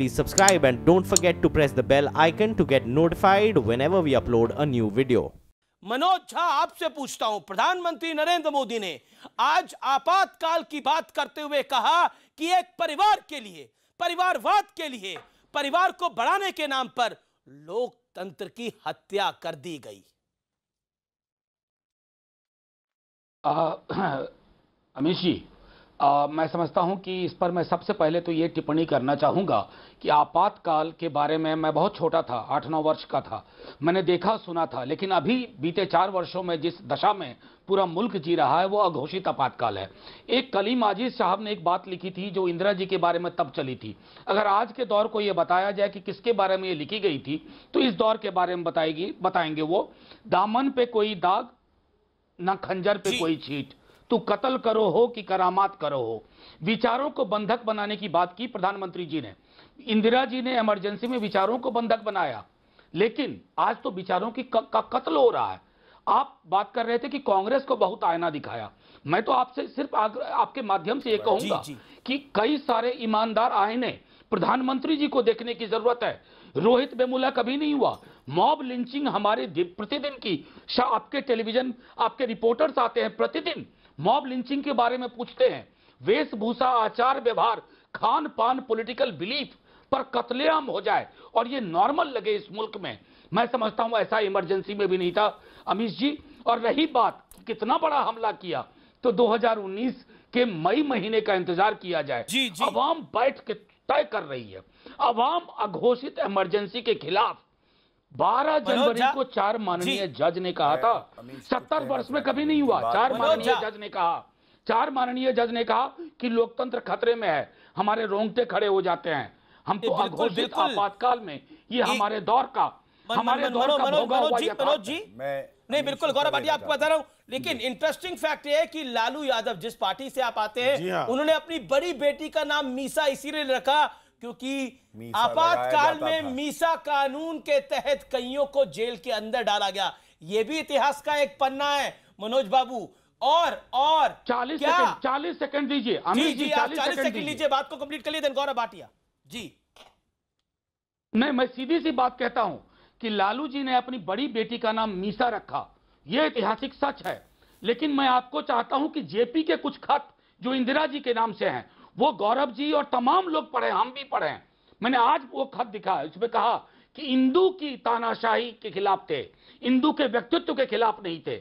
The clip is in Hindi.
please subscribe and don't forget to press the bell icon to get notified whenever we upload a new video. Manoj Jha, आपसे पूछता हूं, प्रधानमंत्री नरेंद्र मोदी ने आज आपातकाल की बात करते हुए कहा कि एक परिवार के लिए, परिवारवाद के लिए, परिवार को बढ़ाने के नाम पर लोकतंत्र की हत्या कर दी गई। अमीश जी, मैं समझता हूं कि इस पर मैं सबसे पहले तो ये टिप्पणी करना चाहूंगा कि आपातकाल के बारे में मैं बहुत छोटा था, 8-9 वर्ष का था, मैंने देखा सुना था, लेकिन अभी बीते 4 वर्षों में जिस दशा में पूरा मुल्क जी रहा है वो अघोषित आपातकाल है। एक कलीम आजीज साहब ने एक बात लिखी थी जो इंदिरा जी के बारे में तब चली थी। अगर आज के दौर को ये बताया जाए कि किसके बारे में ये लिखी गई थी तो इस दौर के बारे में बताएंगे वो, दामन पे कोई दाग ना खंजर पे कोई छींट, तू कत्ल करो हो कि करामात करो हो। विचारों को बंधक बनाने की बात की प्रधानमंत्री जी ने। इंदिरा जी ने इमरजेंसी में विचारों को बंधक बनाया, लेकिन आज तो विचारों की कत्ल हो रहा है। आप बात कर रहे थे कि कांग्रेस को बहुत आईना दिखाया। मैं तो आपसे सिर्फ आपके माध्यम से ये कहूंगा कि कई सारे ईमानदार आईने प्रधानमंत्री जी को देखने की जरूरत है। रोहित वेमुला कभी नहीं हुआ। मॉब लिंचिंग हमारे प्रतिदिन की, आपके टेलीविजन, आपके रिपोर्टर्स आते हैं प्रतिदिन, मॉब लिंचिंग के बारे में पूछते हैं। वेशभूषा, आचार व्यवहार, खान पान, पॉलिटिकल बिलीफ पर कत्लेआम हो जाए और ये नॉर्मल लगे इस मुल्क में, मैं समझता हूं ऐसा इमरजेंसी में भी नहीं था अमीश जी। और रही बात कितना बड़ा हमला किया, तो 2019 के मई महीने का इंतजार किया जाए। अवाम बैठ के तय कर रही है। अवाम अघोषित इमरजेंसी के खिलाफ 12 जनवरी को 4 माननीय जज ने कहा था, 70 वर्ष में कभी नहीं हुआ। 4 माननीय जज ने कहा कि लोकतंत्र खतरे में है। हमारे रोंगटे खड़े हो जाते हैं। हम तो अघोषित आपातकाल में ये हमारे दौर का मनोज जी, नहीं बिल्कुल गौरव भाटिया आपको बता रहा हूं, लेकिन इंटरेस्टिंग फैक्ट ये है कि लालू यादव, जिस पार्टी से आप आते हैं, उन्होंने अपनी बड़ी बेटी का नाम मीसा इसीलिए रखा क्योंकि आपातकाल में मीसा कानून के तहत कईयों को जेल के अंदर डाला गया। यह भी इतिहास का एक पन्ना है मनोज बाबू। और 40 सेकंड दीजिए अमीर जी, 40 सेकंड लीजिए, बात को कंप्लीट कर लीजिए गौरव भाटिया जी। नहीं, मैं सीधी सी बात कहता हूं कि लालू जी ने अपनी बड़ी बेटी का नाम मीसा रखा, यह ऐतिहासिक सच है। लेकिन मैं आपको चाहता हूं कि जेपी के कुछ खत जो इंदिरा जी के नाम से हैं वो गौरव जी और तमाम लोग पढ़े, हम भी पढ़े। मैंने आज वो खत दिखा, इसमें कहा कि इंदू की तानाशाही के खिलाफ थे, इंदू के व्यक्तित्व के खिलाफ नहीं थे।